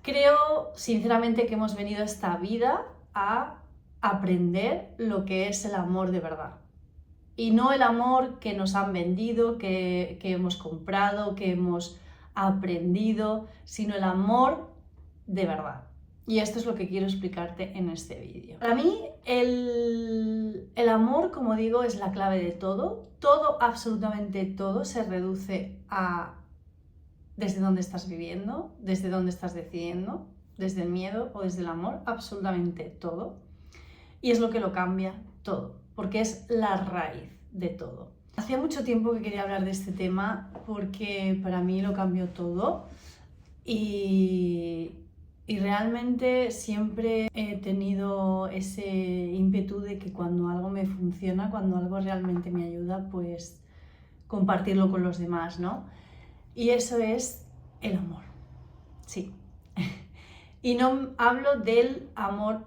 Creo sinceramente que hemos venido a esta vida a aprender lo que es el amor de verdad. Y no el amor que nos han vendido, que hemos comprado, que hemos aprendido, sino el amor de verdad. Y esto es lo que quiero explicarte en este vídeo. Para mí, el amor, como digo, es la clave de todo. Todo, absolutamente todo, se reduce a desde dónde estás viviendo, desde dónde estás decidiendo, desde el miedo o desde el amor, absolutamente todo. Y es lo que lo cambia todo, porque es la raíz de todo. Hacía mucho tiempo que quería hablar de este tema porque para mí lo cambió todo y realmente siempre he tenido ese ímpetu de que cuando algo me funciona, cuando algo realmente me ayuda, pues compartirlo con los demás, ¿no? Y eso es el amor, sí. Y no hablo del amor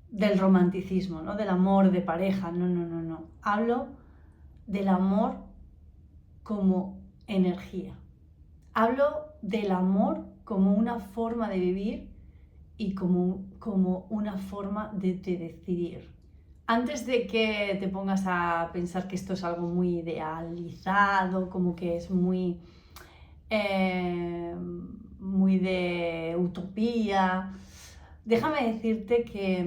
del romanticismo, ¿no? Del amor de pareja, no. Hablo del amor como energía. Hablo del amor como una forma de vivir y como una forma de decidir. Antes de que te pongas a pensar que esto es algo muy idealizado, como que es muy de utopía, déjame decirte que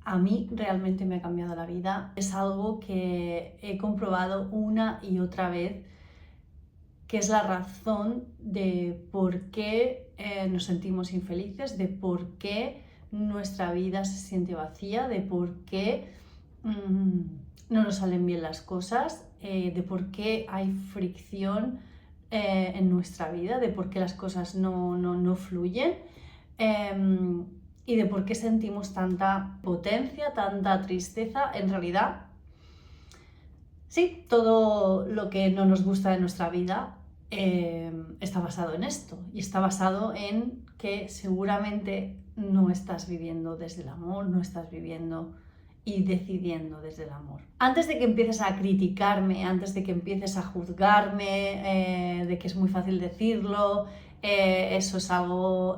a mí realmente me ha cambiado la vida. Es algo que he comprobado una y otra vez, que es la razón de por qué nos sentimos infelices, de por qué nuestra vida se siente vacía, de por qué no nos salen bien las cosas, de por qué hay fricción en nuestra vida, de por qué las cosas no fluyen y de por qué sentimos tanta potencia, tanta tristeza. En realidad, sí, todo lo que no nos gusta de nuestra vida está basado en esto, y está basado en que seguramente no estás viviendo desde el amor, no estás viviendo y decidiendo desde el amor. Antes de que empieces a criticarme, antes de que empieces a juzgarme, de que es muy fácil decirlo, eso es algo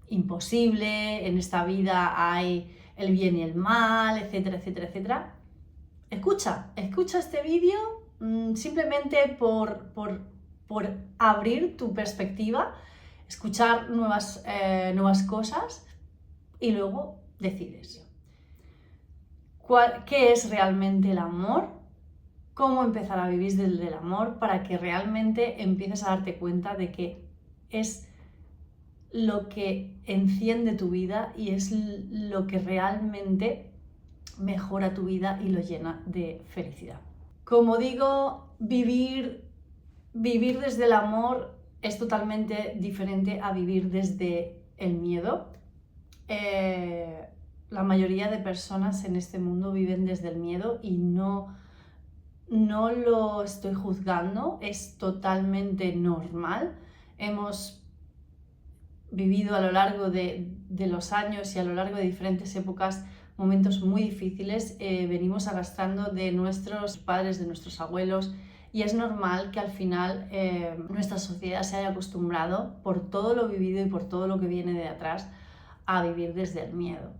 imposible, en esta vida hay el bien y el mal, etcétera, etcétera, etcétera. Escucha este vídeo simplemente por abrir tu perspectiva, escuchar nuevas cosas y luego decides. ¿Qué es realmente el amor? ¿Cómo empezar a vivir desde el amor para que realmente empieces a darte cuenta de que es lo que enciende tu vida y es lo que realmente mejora tu vida y lo llena de felicidad? Como digo, vivir desde el amor es totalmente diferente a vivir desde el miedo. La mayoría de personas en este mundo viven desde el miedo y no lo estoy juzgando, es totalmente normal. Hemos vivido a lo largo de los años y a lo largo de diferentes épocas momentos muy difíciles, venimos arrastrando de nuestros padres, de nuestros abuelos, y es normal que al final nuestra sociedad se haya acostumbrado, por todo lo vivido y por todo lo que viene de atrás, a vivir desde el miedo.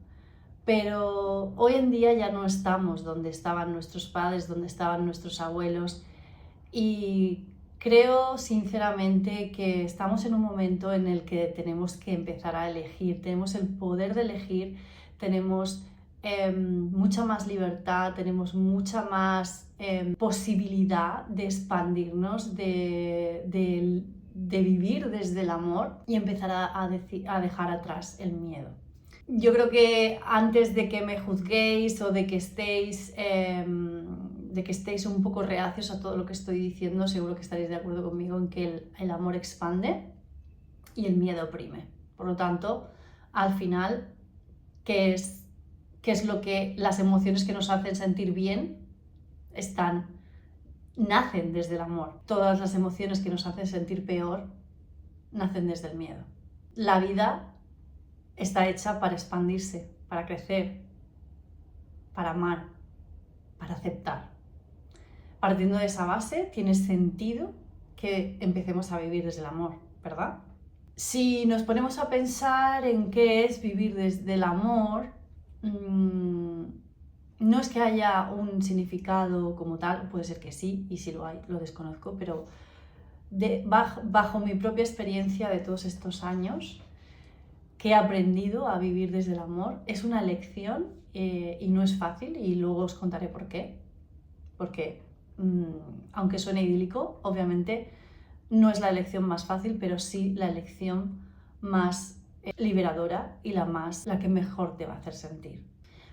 Pero hoy en día ya no estamos donde estaban nuestros padres, donde estaban nuestros abuelos, y creo sinceramente que estamos en un momento en el que tenemos que empezar a elegir, tenemos el poder de elegir, tenemos mucha más libertad, tenemos mucha más posibilidad de expandirnos, de vivir desde el amor y empezar a dejar atrás el miedo. Yo creo que antes de que me juzguéis o de que estéis un poco reacios a todo lo que estoy diciendo, seguro que estaréis de acuerdo conmigo en que el amor expande y el miedo oprime. Por lo tanto, al final, ¿qué es lo que las emociones que nos hacen sentir bien nacen desde el amor? Todas las emociones que nos hacen sentir peor nacen desde el miedo. La vida está hecha para expandirse, para crecer, para amar, para aceptar. Partiendo de esa base, tiene sentido que empecemos a vivir desde el amor, ¿verdad? Si nos ponemos a pensar en qué es vivir desde el amor, no es que haya un significado como tal, puede ser que sí, y si lo hay, lo desconozco, pero bajo mi propia experiencia de todos estos años, que he aprendido a vivir desde el amor, es una lección y no es fácil, y luego os contaré por qué. Porque, aunque suene idílico, obviamente no es la elección más fácil, pero sí la elección más liberadora y la que mejor te va a hacer sentir.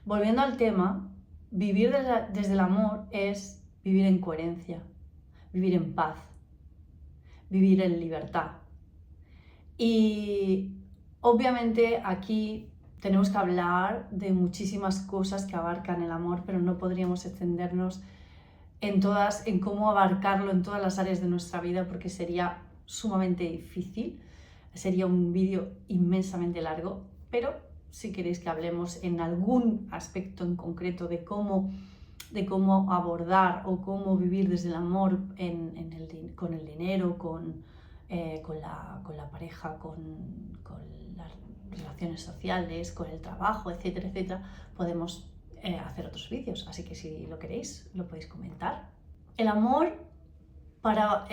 Volviendo al tema, vivir desde el amor es vivir en coherencia, vivir en paz, vivir en libertad. Y obviamente aquí tenemos que hablar de muchísimas cosas que abarcan el amor, pero no podríamos extendernos en cómo abarcarlo en todas las áreas de nuestra vida, porque sería sumamente difícil, sería un vídeo inmensamente largo, pero si queréis que hablemos en algún aspecto en concreto de cómo abordar o cómo vivir desde el amor con el dinero, con la pareja, con las relaciones sociales, con el trabajo, etcétera, etcétera, podemos hacer otros vídeos, así que si lo queréis, lo podéis comentar. El amor, para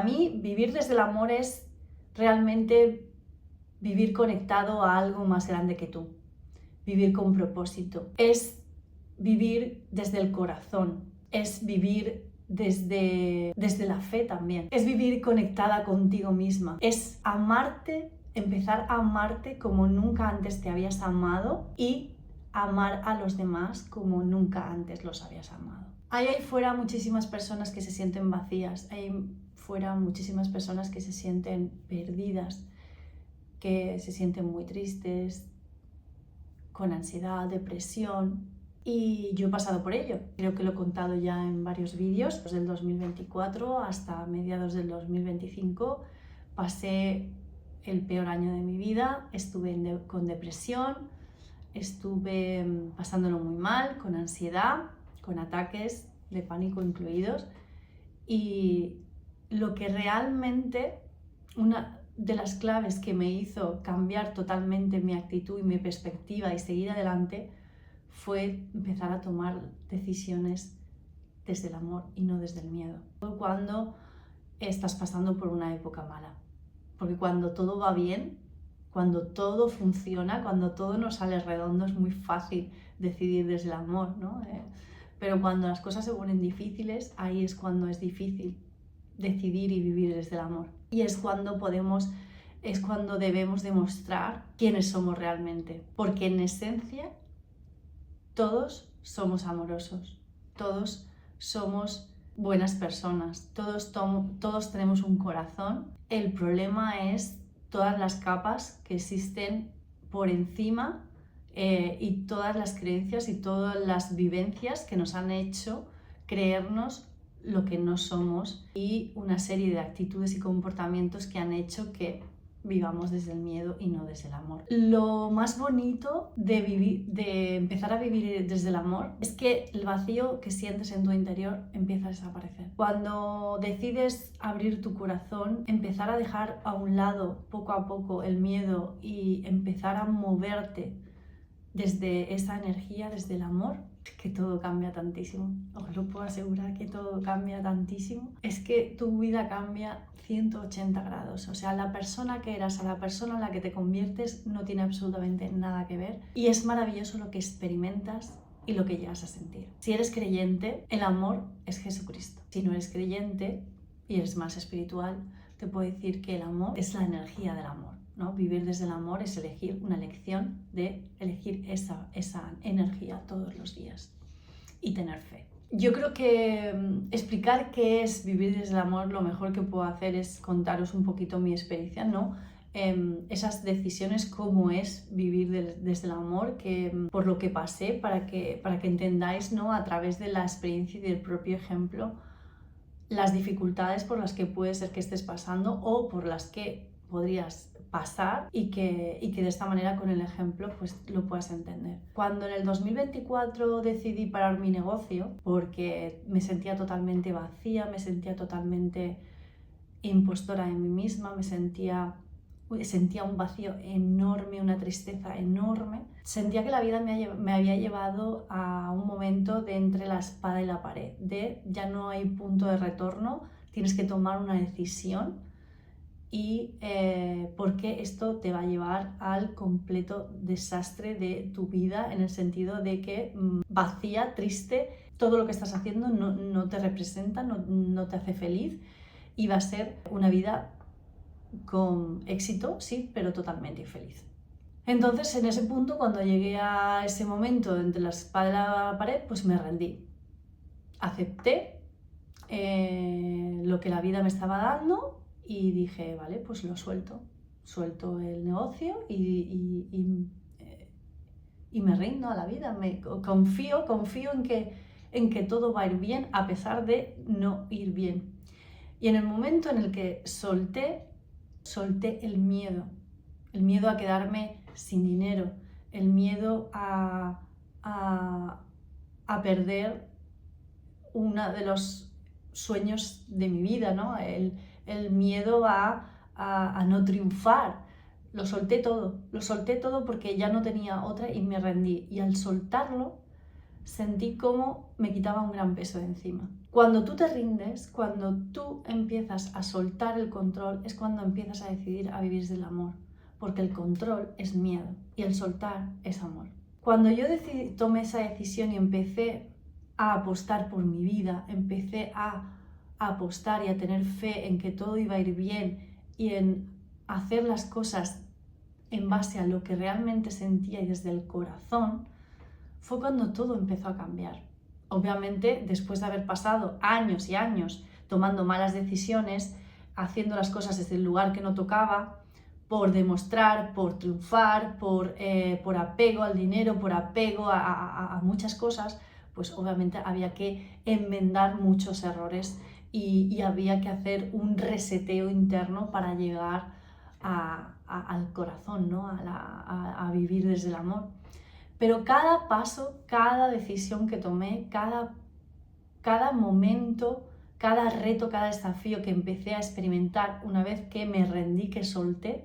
mí, vivir desde el amor es realmente vivir conectado a algo más grande que tú, vivir con propósito, es vivir desde el corazón, es vivir desde la fe también, es vivir conectada contigo misma, es amarte, empezar a amarte como nunca antes te habías amado y amar a los demás como nunca antes los habías amado. Hay ahí fuera muchísimas personas que se sienten vacías, hay fuera muchísimas personas que se sienten perdidas, que se sienten muy tristes, con ansiedad, depresión, y yo he pasado por ello. Creo que lo he contado ya en varios vídeos. Desde el 2024 hasta mediados del 2025 pasé el peor año de mi vida, estuve con depresión, estuve pasándolo muy mal, con ansiedad, con ataques de pánico incluidos, y lo que realmente, una de las claves que me hizo cambiar totalmente mi actitud y mi perspectiva y seguir adelante fue empezar a tomar decisiones desde el amor y no desde el miedo. Cuando estás pasando por una época mala, porque cuando todo va bien, cuando todo funciona, cuando todo nos sale redondo, es muy fácil decidir desde el amor, ¿no? Pero cuando las cosas se ponen difíciles, ahí es cuando es difícil decidir y vivir desde el amor. Y es cuando debemos demostrar quiénes somos realmente, porque en esencia todos somos amorosos, todos somos buenas personas, todos tenemos un corazón. El problema es todas las capas que existen por encima y todas las creencias y todas las vivencias que nos han hecho creernos lo que no somos, y una serie de actitudes y comportamientos que han hecho que vivamos desde el miedo y no desde el amor. Lo más bonito de empezar a vivir desde el amor es que el vacío que sientes en tu interior empieza a desaparecer. Cuando decides abrir tu corazón, empezar a dejar a un lado poco a poco el miedo y empezar a moverte desde esa energía, desde el amor, que todo cambia tantísimo. Os lo puedo asegurar, que todo cambia tantísimo. Es que tu vida cambia 180 grados. O sea, la persona que eras a la persona en la que te conviertes no tiene absolutamente nada que ver. Y es maravilloso lo que experimentas y lo que llegas a sentir. Si eres creyente, el amor es Jesucristo. Si no eres creyente y eres más espiritual, te puedo decir que el amor es la energía del amor, ¿no? Vivir desde el amor es elegir una elección de elegir esa energía todos los días y tener fe. Yo creo que explicar qué es vivir desde el amor, lo mejor que puedo hacer es contaros un poquito mi experiencia, ¿no? Esas decisiones, cómo es vivir desde el amor, por lo que pasé, para que entendáis, ¿no? A través de la experiencia y del propio ejemplo, las dificultades por las que puede ser que estés pasando o por las que podrías pasar, y que de esta manera, con el ejemplo, pues lo puedas entender. Cuando en el 2024 decidí parar mi negocio porque me sentía totalmente vacía, me sentía totalmente impostora en mí misma, sentía un vacío enorme, una tristeza enorme. Sentía que la vida me había llevado a un momento de entre la espada y la pared, de ya no hay punto de retorno, tienes que tomar una decisión y porque esto te va a llevar al completo desastre de tu vida, en el sentido de que vacía, triste, todo lo que estás haciendo no te representa, no te hace feliz y va a ser una vida con éxito, sí, pero totalmente infeliz. Entonces, en ese punto, cuando llegué a ese momento entre la espada y la pared, pues me rendí. Acepté lo que la vida me estaba dando y dije, vale, pues lo suelto. Suelto el negocio y me rindo a la vida. Confío en que todo va a ir bien a pesar de no ir bien. Y en el momento en el que solté el miedo a quedarme sin dinero, el miedo a perder uno de los sueños de mi vida, ¿no? El miedo a no triunfar. Lo solté todo porque ya no tenía otra y me rendí. Y al soltarlo, sentí como me quitaba un gran peso de encima. Cuando tú te rindes, cuando tú empiezas a soltar el control, es cuando empiezas a decidir a vivir del amor, porque el control es miedo y el soltar es amor. Cuando yo tomé esa decisión y empecé a apostar por mi vida, empecé a apostar y a tener fe en que todo iba a ir bien y en hacer las cosas en base a lo que realmente sentía y desde el corazón, fue cuando todo empezó a cambiar. Obviamente, después de haber pasado años y años tomando malas decisiones, haciendo las cosas desde el lugar que no tocaba, por demostrar, por triunfar, por apego al dinero, por apego a muchas cosas, pues obviamente había que enmendar muchos errores y había que hacer un reseteo interno para llegar al corazón, ¿no? a vivir desde el amor. Pero cada paso, cada decisión que tomé, cada momento, cada reto, cada desafío que empecé a experimentar una vez que me rendí, que solté,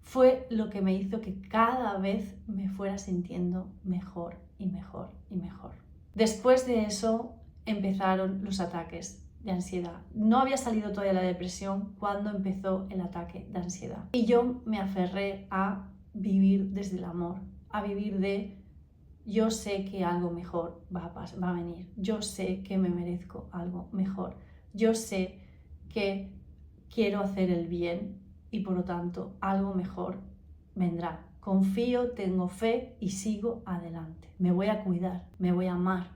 fue lo que me hizo que cada vez me fuera sintiendo mejor y mejor y mejor. Después de eso empezaron los ataques de ansiedad. No había salido todavía la depresión cuando empezó el ataque de ansiedad. Y yo me aferré a vivir desde el amor, a vivir de yo sé que algo mejor va a venir, yo sé que me merezco algo mejor, yo sé que quiero hacer el bien y por lo tanto algo mejor vendrá. Confío, tengo fe y sigo adelante. Me voy a cuidar, me voy a amar,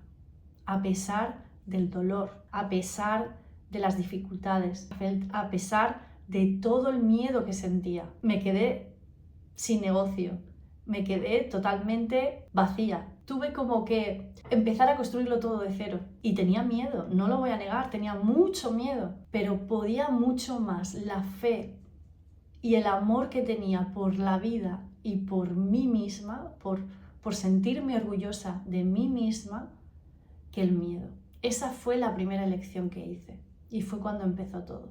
a pesar del dolor, a pesar de las dificultades, a pesar de todo el miedo que sentía. Me quedé sin negocio, me quedé totalmente vacía. Tuve como que empezar a construirlo todo de cero y tenía miedo, no lo voy a negar, tenía mucho miedo, pero podía mucho más la fe y el amor que tenía por la vida y por mí misma, por sentirme orgullosa de mí misma, que el miedo. Esa fue la primera elección que hice y fue cuando empezó todo.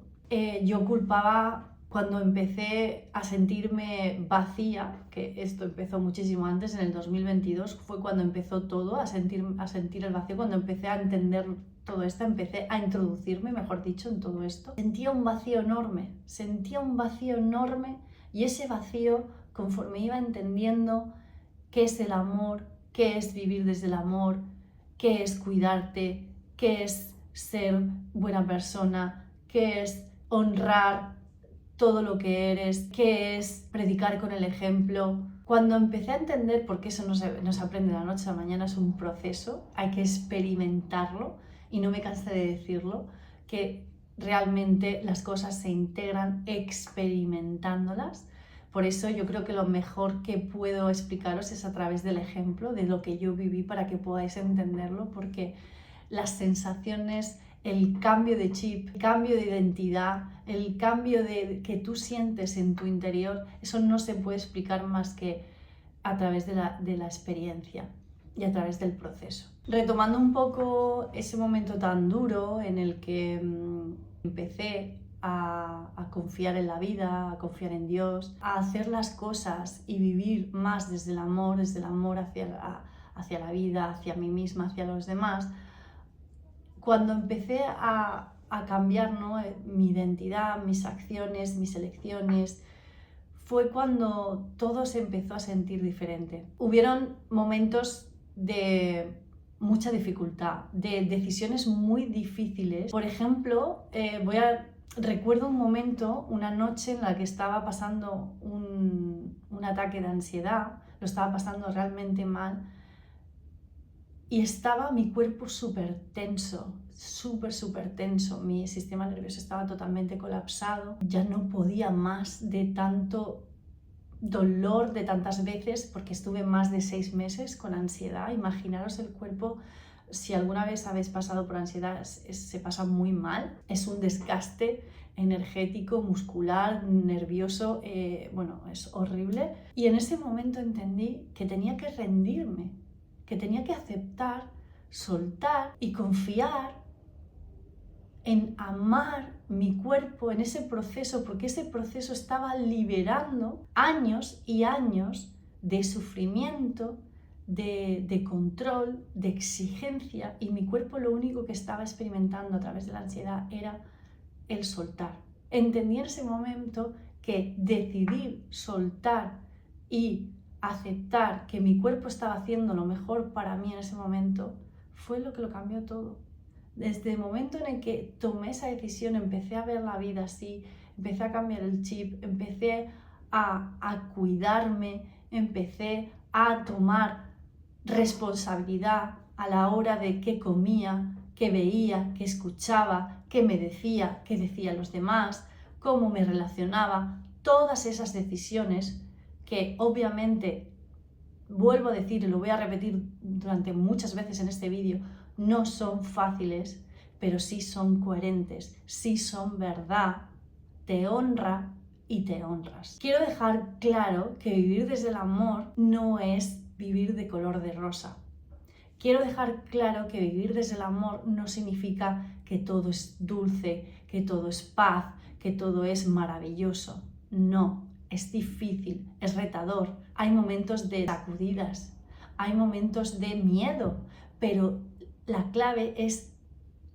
Yo culpaba cuando empecé a sentirme vacía, que esto empezó muchísimo antes, en el 2022 fue cuando empezó todo, a sentir el vacío, cuando empecé a entender todo esto, empecé a introducirme, mejor dicho, en todo esto. Sentía un vacío enorme y ese vacío, conforme iba entendiendo qué es el amor, qué es vivir desde el amor, qué es cuidarte, qué es ser buena persona, qué es honrar todo lo que eres, qué es predicar con el ejemplo. Cuando empecé a entender, porque eso no se aprende de la noche a la mañana, es un proceso, hay que experimentarlo y no me cansé de decirlo, que realmente las cosas se integran experimentándolas. Por eso yo creo que lo mejor que puedo explicaros es a través del ejemplo, de lo que yo viví para que podáis entenderlo, porque las sensaciones, el cambio de chip, el cambio de identidad, el cambio que tú sientes en tu interior, eso no se puede explicar más que a través de la experiencia y a través del proceso. Retomando un poco ese momento tan duro en el que empecé a confiar en la vida, a confiar en Dios, a hacer las cosas y vivir más desde el amor hacia la vida, hacia mí misma, hacia los demás. Cuando empecé a cambiar, ¿no?, mi identidad, mis acciones, mis elecciones, fue cuando todo se empezó a sentir diferente. Hubieron momentos de mucha dificultad, de decisiones muy difíciles. Por ejemplo, recuerdo un momento, una noche en la que estaba pasando un ataque de ansiedad, lo estaba pasando realmente mal, y estaba mi cuerpo súper tenso, súper tenso. Mi sistema nervioso estaba totalmente colapsado. Ya no podía más de tanto dolor, de tantas veces, porque estuve más de 6 meses con ansiedad. Imaginaros el cuerpo, si alguna vez habéis pasado por ansiedad, se pasa muy mal. Es un desgaste energético, muscular, nervioso, bueno, es horrible. Y en ese momento entendí que tenía que rendirme, que tenía que aceptar, soltar y confiar en amar mi cuerpo en ese proceso, porque ese proceso estaba liberando años y años de sufrimiento, de control, de exigencia, y mi cuerpo lo único que estaba experimentando a través de la ansiedad era el soltar. Entendí en ese momento que decidir soltar y aceptar que mi cuerpo estaba haciendo lo mejor para mí en ese momento fue lo que lo cambió todo. Desde el momento en el que tomé esa decisión, empecé a ver la vida así, empecé a cambiar el chip, empecé a cuidarme, empecé a tomar responsabilidad a la hora de qué comía, qué veía, qué escuchaba, qué me decía, qué decían los demás, cómo me relacionaba. Todas esas decisiones que obviamente, vuelvo a decir y lo voy a repetir durante muchas veces en este vídeo, no son fáciles, pero sí son coherentes, sí son verdad, te honra y te honras. Quiero dejar claro que vivir desde el amor no es vivir de color de rosa. Quiero dejar claro que vivir desde el amor no significa que todo es dulce, que todo es paz, que todo es maravilloso. No, es difícil, es retador. Hay momentos de sacudidas, hay momentos de miedo, pero la clave es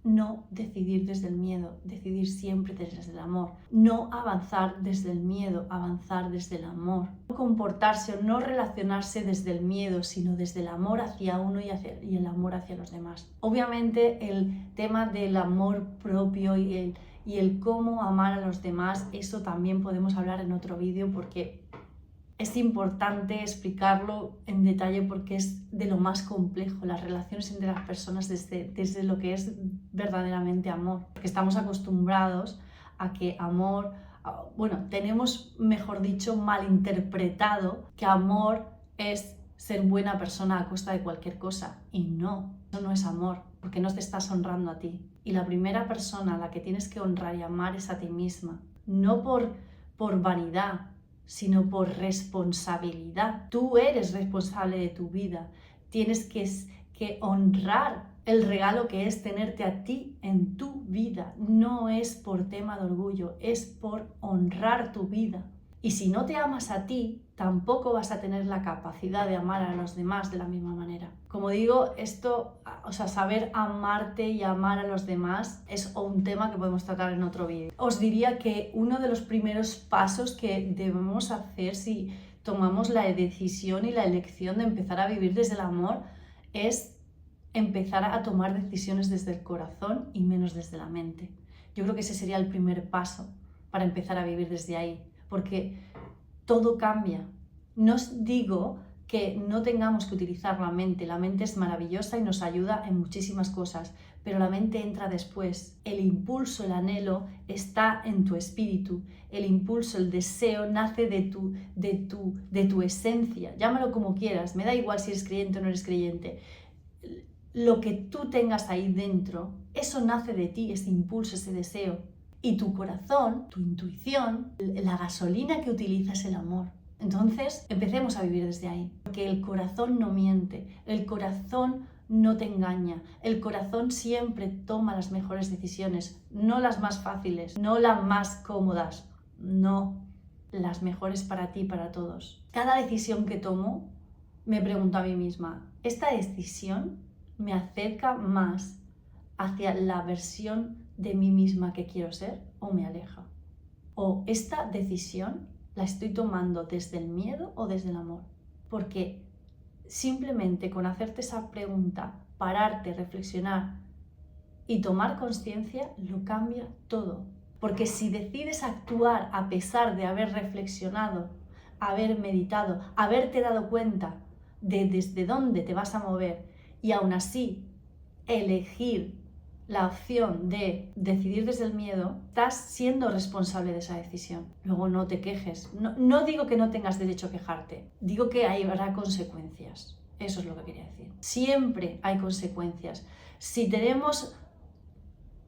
no decidir desde el miedo, decidir siempre desde el amor. No avanzar desde el miedo, avanzar desde el amor. No comportarse o no relacionarse desde el miedo, sino desde el amor hacia uno y el amor hacia los demás. Obviamente el tema del amor propio y el cómo amar a los demás, eso también podemos hablar en otro vídeo, porque es importante explicarlo en detalle, porque es de lo más complejo, las relaciones entre las personas desde lo que es verdaderamente amor. Porque estamos acostumbrados a que amor, bueno, tenemos, mejor dicho, malinterpretado que amor es ser buena persona a costa de cualquier cosa. Y no, eso no es amor, porque no te estás honrando a ti. Y la primera persona a la que tienes que honrar y amar es a ti misma. No por vanidad, sino por responsabilidad. Tú eres responsable de tu vida. Tienes que honrar el regalo que es tenerte a ti en tu vida. No es por tema de orgullo, es por honrar tu vida. Y si no te amas a ti, tampoco vas a tener la capacidad de amar a los demás de la misma manera. Como digo, esto, saber amarte y amar a los demás es un tema que podemos tratar en otro vídeo. Os diría que uno de los primeros pasos que debemos hacer si tomamos la decisión y la elección de empezar a vivir desde el amor es empezar a tomar decisiones desde el corazón y menos desde la mente. Yo creo que ese sería el primer paso para empezar a vivir desde ahí, porque todo cambia. No os digo que no tengamos que utilizar la mente es maravillosa y nos ayuda en muchísimas cosas, pero la mente entra después. El impulso, el anhelo está en tu espíritu, el impulso, el deseo nace de tu esencia, llámalo como quieras, me da igual si eres creyente o no eres creyente. Lo que tú tengas ahí dentro, eso nace de ti, ese impulso, ese deseo. Y tu corazón, tu intuición, la gasolina que utiliza es el amor. Entonces, empecemos a vivir desde ahí, porque el corazón no miente, el corazón no te engaña. El corazón siempre toma las mejores decisiones, no las más fáciles, no las más cómodas, no, las mejores para ti y para todos. Cada decisión que tomo, me pregunto a mí misma, ¿esta decisión me acerca más hacia la versión de mí misma que quiero ser o me aleja? ¿O esta decisión la estoy tomando desde el miedo o desde el amor? Porque simplemente con hacerte esa pregunta, pararte, reflexionar y tomar conciencia, lo cambia todo. Porque si decides actuar a pesar de haber reflexionado, haber meditado, haberte dado cuenta de desde dónde te vas a mover y aún así elegir la opción de decidir desde el miedo, estás siendo responsable de esa decisión. Luego no te quejes. No digo que no tengas derecho a quejarte, digo que habrá consecuencias. Eso es lo que quería decir. Siempre hay consecuencias. Si tenemos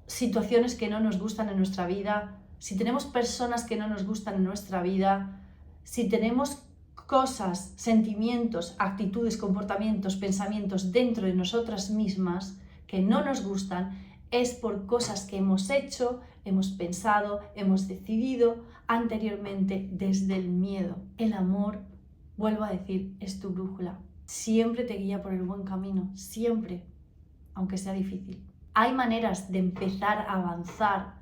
situaciones que no nos gustan en nuestra vida, si tenemos personas que no nos gustan en nuestra vida, si tenemos cosas, sentimientos, actitudes, comportamientos, pensamientos dentro de nosotras mismas que no nos gustan, es por cosas que hemos hecho, hemos pensado, hemos decidido anteriormente desde el miedo. El amor, vuelvo a decir, es tu brújula. Siempre te guía por el buen camino, siempre, aunque sea difícil. Hay maneras de empezar a avanzar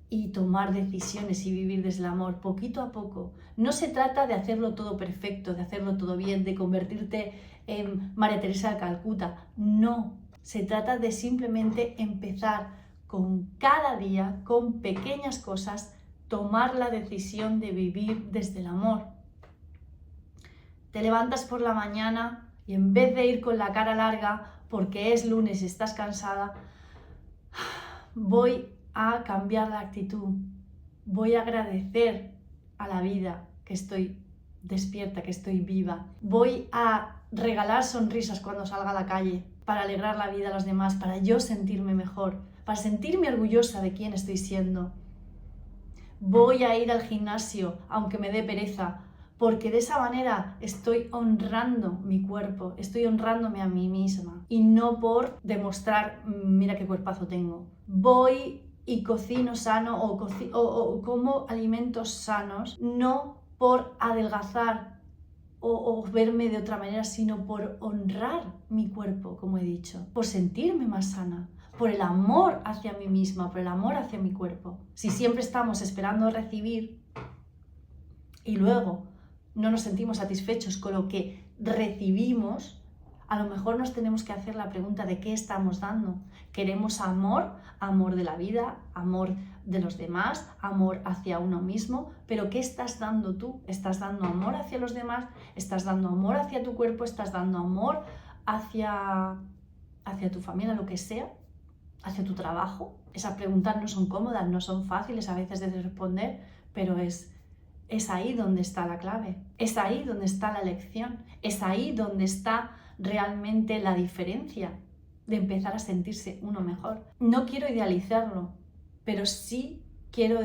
y tomar decisiones y vivir desde el amor, poquito a poco. No se trata de hacerlo todo perfecto, de hacerlo todo bien, de convertirte en María Teresa de Calcuta. No, se trata de simplemente empezar con cada día, con pequeñas cosas, tomar la decisión de vivir desde el amor. Te levantas por la mañana y en vez de ir con la cara larga porque es lunes y estás cansada, voy a cambiar la actitud, voy a agradecer a la vida que estoy despierta, que estoy viva, voy a regalar sonrisas cuando salga a la calle para alegrar la vida a los demás, para yo sentirme mejor, para sentirme orgullosa de quién estoy siendo. Voy a ir al gimnasio aunque me dé pereza, porque de esa manera estoy honrando mi cuerpo, estoy honrándome a mí misma y no por demostrar, mira qué cuerpazo tengo. Voy y cocino sano o como alimentos sanos, no por adelgazar o verme de otra manera, sino por honrar mi cuerpo, como he dicho, por sentirme más sana, por el amor hacia mí misma, por el amor hacia mi cuerpo. Si siempre estamos esperando recibir y luego no nos sentimos satisfechos con lo que recibimos, a lo mejor nos tenemos que hacer la pregunta de qué estamos dando. ¿Queremos amor? Amor de la vida, amor de los demás, amor hacia uno mismo, pero ¿qué estás dando tú? ¿Estás dando amor hacia los demás? ¿Estás dando amor hacia tu cuerpo? ¿Estás dando amor hacia tu familia, lo que sea? ¿Hacia tu trabajo? Esas preguntas no son cómodas, no son fáciles a veces de responder, pero es ahí donde está la clave, es ahí donde está la lección, es ahí donde está realmente la diferencia de empezar a sentirse uno mejor. No quiero idealizarlo, pero sí quiero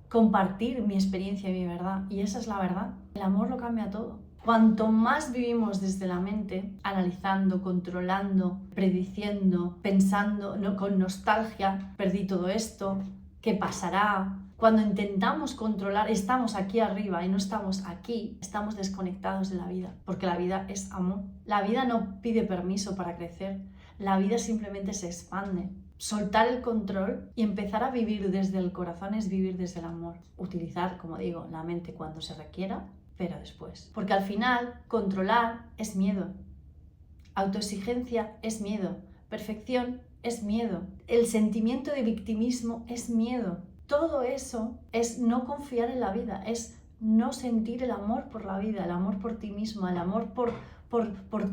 compartir mi experiencia y mi verdad, y esa es la verdad. El amor lo cambia todo. Cuanto más vivimos desde la mente, analizando, controlando, prediciendo, pensando, con nostalgia, perdí todo esto, ¿qué pasará? Cuando intentamos controlar, estamos aquí arriba y no estamos aquí, estamos desconectados de la vida, porque la vida es amor. La vida no pide permiso para crecer, la vida simplemente se expande. Soltar el control y empezar a vivir desde el corazón es vivir desde el amor. Utilizar, como digo, la mente cuando se requiera, pero después. Porque al final, controlar es miedo. Autoexigencia es miedo. Perfección es miedo. El sentimiento de victimismo es miedo. Todo eso es no confiar en la vida, es no sentir el amor por la vida, el amor por ti misma, el amor por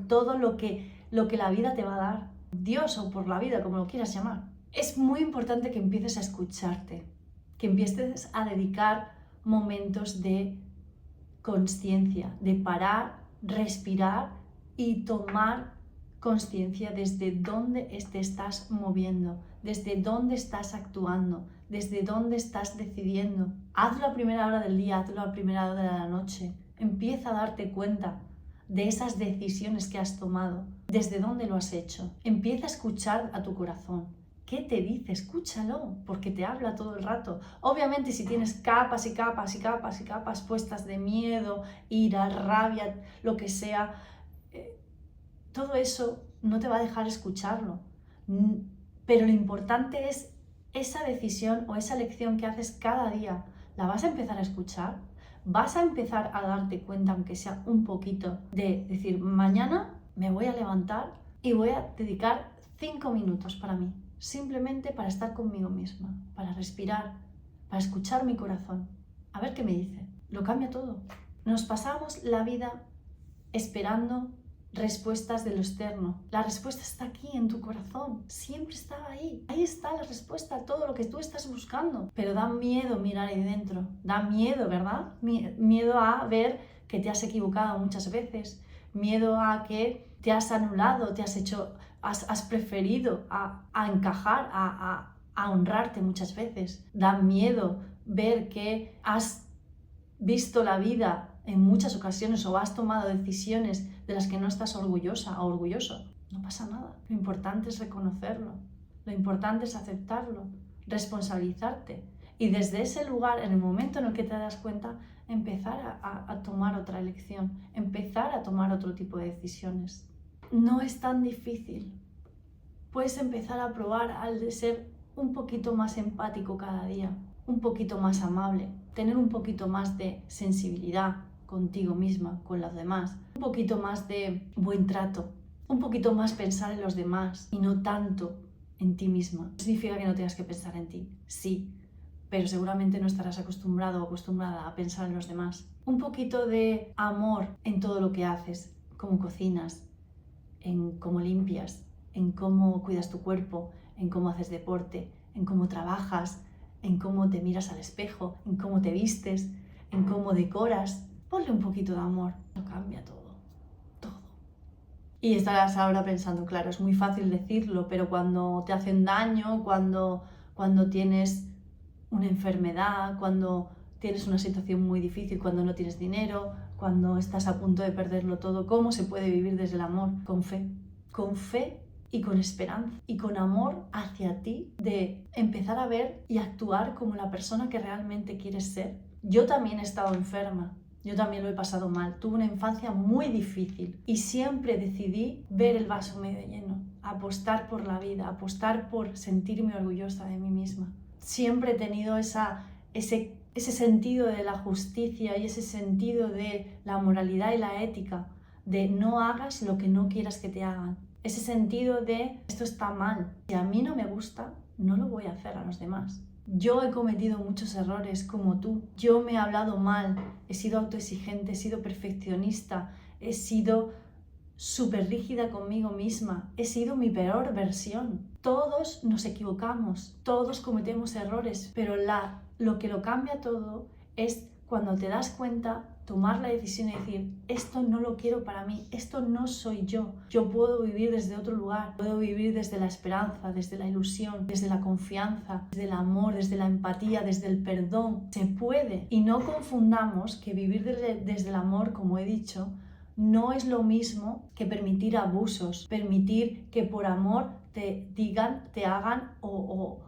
todo lo que la vida te va a dar. Dios o por la vida, como lo quieras llamar. Es muy importante que empieces a escucharte, que empieces a dedicar momentos de consciencia, de parar, respirar y tomar consciencia desde dónde te estás moviendo, desde dónde estás actuando, desde dónde estás decidiendo. Hazlo a primera hora del día, hazlo a primera hora de la noche. Empieza a darte cuenta de esas decisiones que has tomado. ¿Desde dónde lo has hecho? Empieza a escuchar a tu corazón. ¿Qué te dice? Escúchalo, porque te habla todo el rato. Obviamente, si tienes capas y capas y capas y capas puestas de miedo, ira, rabia, lo que sea, todo eso no te va a dejar escucharlo. Pero lo importante es esa decisión o esa elección que haces cada día. ¿La vas a empezar a escuchar? ¿Vas a empezar a darte cuenta, aunque sea un poquito, de decir, mañana me voy a levantar y voy a dedicar 5 minutos para mí? Simplemente para estar conmigo misma, para respirar, para escuchar mi corazón, a ver qué me dice. Lo cambia todo. Nos pasamos la vida esperando respuestas de lo externo. La respuesta está aquí en tu corazón, siempre está ahí. Ahí está la respuesta a todo lo que tú estás buscando. Pero da miedo mirar ahí dentro, da miedo, ¿verdad? Miedo a ver que te has equivocado muchas veces, miedo a que te has anulado, has preferido a encajar, a honrarte muchas veces. Da miedo ver que has visto la vida en muchas ocasiones o has tomado decisiones de las que no estás orgullosa o orgulloso. No pasa nada. Lo importante es reconocerlo. Lo importante es aceptarlo, responsabilizarte. Y desde ese lugar, en el momento en el que te das cuenta, empezar a tomar otra elección, empezar a tomar otro tipo de decisiones. No es tan difícil. Puedes empezar a probar al de ser un poquito más empático cada día, un poquito más amable, tener un poquito más de sensibilidad contigo misma, con los demás, un poquito más de buen trato, un poquito más pensar en los demás y no tanto en ti misma. No significa que no tengas que pensar en ti, sí, pero seguramente no estarás acostumbrado o acostumbrada a pensar en los demás. Un poquito de amor en todo lo que haces, cómo cocinas, en cómo limpias, en cómo cuidas tu cuerpo, en cómo haces deporte, en cómo trabajas, en cómo te miras al espejo, en cómo te vistes, en cómo decoras. Ponle un poquito de amor, lo cambia todo, todo. Y estarás ahora pensando, claro, es muy fácil decirlo, pero cuando te hacen daño, cuando tienes una enfermedad, cuando tienes una situación muy difícil, cuando no tienes dinero, cuando estás a punto de perderlo todo, ¿cómo se puede vivir desde el amor? Con fe y con esperanza y con amor hacia ti, de empezar a ver y actuar como la persona que realmente quieres ser. Yo también he estado enferma, yo también lo he pasado mal, tuve una infancia muy difícil y siempre decidí ver el vaso medio lleno, apostar por la vida, apostar por sentirme orgullosa de mí misma. Siempre he tenido ese sentido de la justicia y ese sentido de la moralidad y la ética, de no hagas lo que no quieras que te hagan. Ese sentido de esto está mal, si a mí no me gusta, no lo voy a hacer a los demás. Yo he cometido muchos errores como tú, yo me he hablado mal, he sido autoexigente, he sido perfeccionista, he sido súper rígida conmigo misma, he sido mi peor versión. Todos nos equivocamos, todos cometemos errores, pero lo que lo cambia todo es cuando te das cuenta, tomar la decisión y decir, esto no lo quiero para mí, esto no soy yo. Yo puedo vivir desde otro lugar, puedo vivir desde la esperanza, desde la ilusión, desde la confianza, desde el amor, desde la empatía, desde el perdón. Se puede. Y no confundamos que vivir desde el amor, como he dicho, no es lo mismo que permitir abusos, permitir que por amor te digan, te hagan o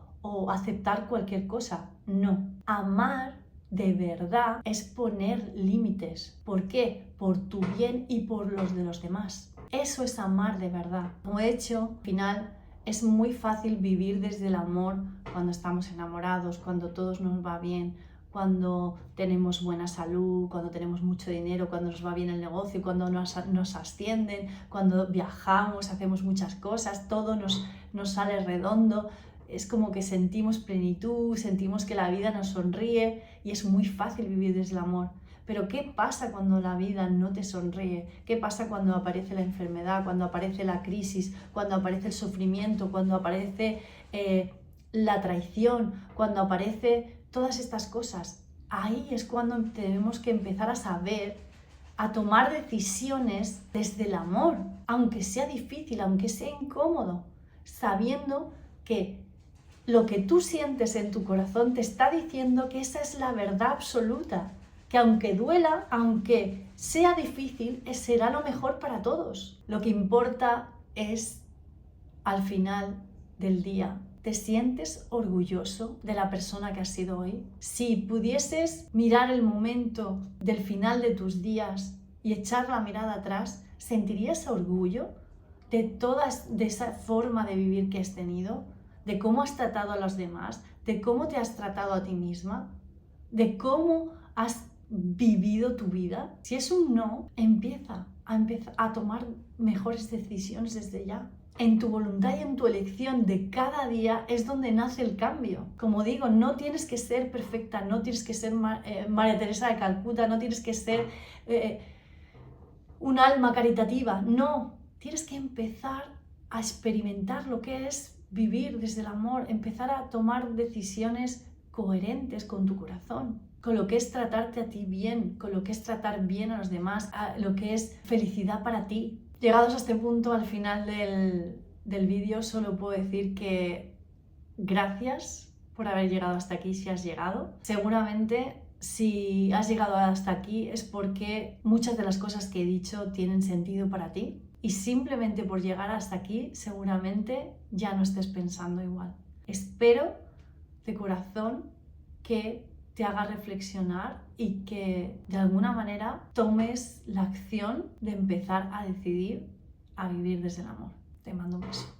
aceptar cualquier cosa. No. Amar de verdad es poner límites. ¿Por qué? Por tu bien y por los de los demás. Eso es amar de verdad. Como he dicho, al final es muy fácil vivir desde el amor cuando estamos enamorados, cuando todo nos va bien, cuando tenemos buena salud, cuando tenemos mucho dinero, cuando nos va bien el negocio, cuando nos ascienden, cuando viajamos, hacemos muchas cosas, todo nos sale redondo. Es como que sentimos plenitud, sentimos que la vida nos sonríe y es muy fácil vivir desde el amor. Pero ¿qué pasa cuando la vida no te sonríe? ¿Qué pasa cuando aparece la enfermedad, cuando aparece la crisis, cuando aparece el sufrimiento, cuando aparece la traición, cuando aparece todas estas cosas? Ahí es cuando tenemos que empezar a saber, a tomar decisiones desde el amor, aunque sea difícil, aunque sea incómodo, sabiendo que lo que tú sientes en tu corazón te está diciendo que esa es la verdad absoluta. que aunque duela, aunque sea difícil, será lo mejor para todos. Lo que importa es, al final del día, ¿te sientes orgulloso de la persona que has sido hoy? Si pudieses mirar el momento del final de tus días y echar la mirada atrás, ¿sentirías orgullo de esa forma de vivir que has tenido? ¿De cómo has tratado a los demás? ¿De cómo te has tratado a ti misma? ¿De cómo has vivido tu vida? Si es un no, empieza a tomar mejores decisiones desde ya. En tu voluntad y en tu elección de cada día es donde nace el cambio. Como digo, no tienes que ser perfecta, no tienes que ser María Teresa de Calcuta, no tienes que ser un alma caritativa. No, tienes que empezar a experimentar lo que es vivir desde el amor, empezar a tomar decisiones coherentes con tu corazón, con lo que es tratarte a ti bien, con lo que es tratar bien a los demás, a lo que es felicidad para ti. Llegados a este punto, al final del vídeo, solo puedo decir que gracias por haber llegado hasta aquí si has llegado. Seguramente si has llegado hasta aquí es porque muchas de las cosas que he dicho tienen sentido para ti y simplemente por llegar hasta aquí seguramente ya no estés pensando igual. Espero de corazón que te haga reflexionar y que de alguna manera tomes la acción de empezar a decidir a vivir desde el amor. Te mando un beso.